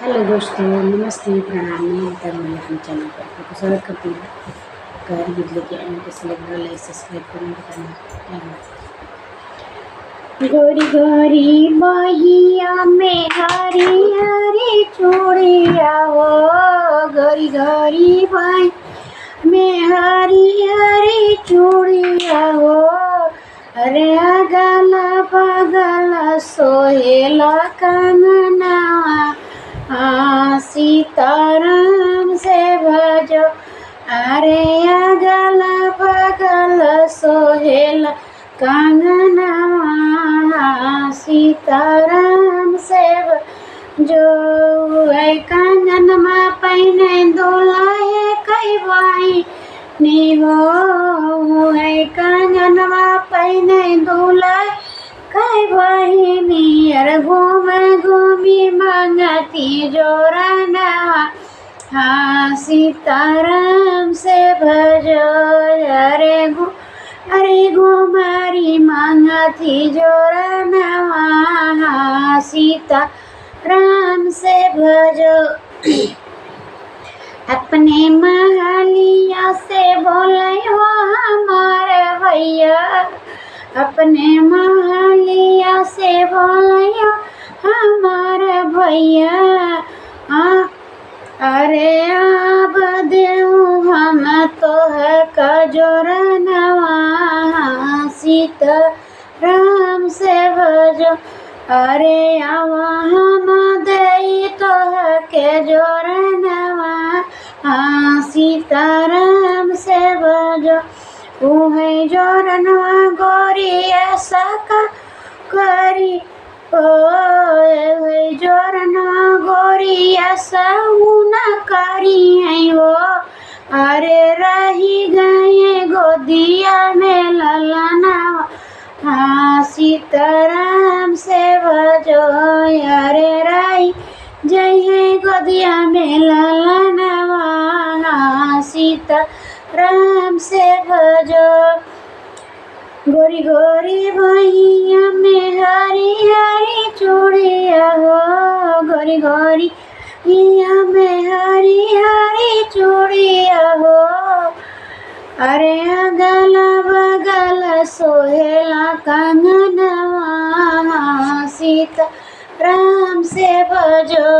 Hello दोस्तों, नमस्ते, प्रणाम। मैं तरुण अपने चैनल पर आपको स्वागत करती हूँ। घर बिजली के एंड के सिलेक्ट लाइक सब्सक्राइब करना। गोरी गोरी बहिया में हरी हरी चूड़िया हो, गोरी गोरी बही में हरी हरी चूड़िया हो। अरे अगल बगल सोहेला कंगना, सीताराम से भजो। अरे अगल बगल सोहेल कंगना, सीताराम से जो है कंगन में पहने दुल्हे कई बाई निभो है कंगन में पहने दुल्हे कई बहिनी। अरे घूमी मंगती जोरनवा, सीताराम से भजो। अरे घुमारी मंगती जोरनवा, सीताराम से भजो। अपने महलिया से बोले हो हमारे भैया, अपने महलिया से बोले हो हमारे भैया। अरे अब देऊ हम तो है कजोरनवा, सीताराम से भजो। अरे आवा हम दई तो है के जोरनवा, सीताराम से भजो। उहे जोरनवा गोरी ऐसा का करी, ओ जोरनवा गोरी ऐसा न करी है वो। अरे रही गए गोदिया में ललनवा, सीताराम से भजो। अरे रही जय गोदिया में ललनवा, सीताराम से भजो। गोरी गोरी बहिया में हरी हरी चूड़िया हो, गोरी गोरी बहिया में हरी हरी चूड़िया हो। अरे अगल बगल सोहेला कंगनवा, सीताराम से भजो।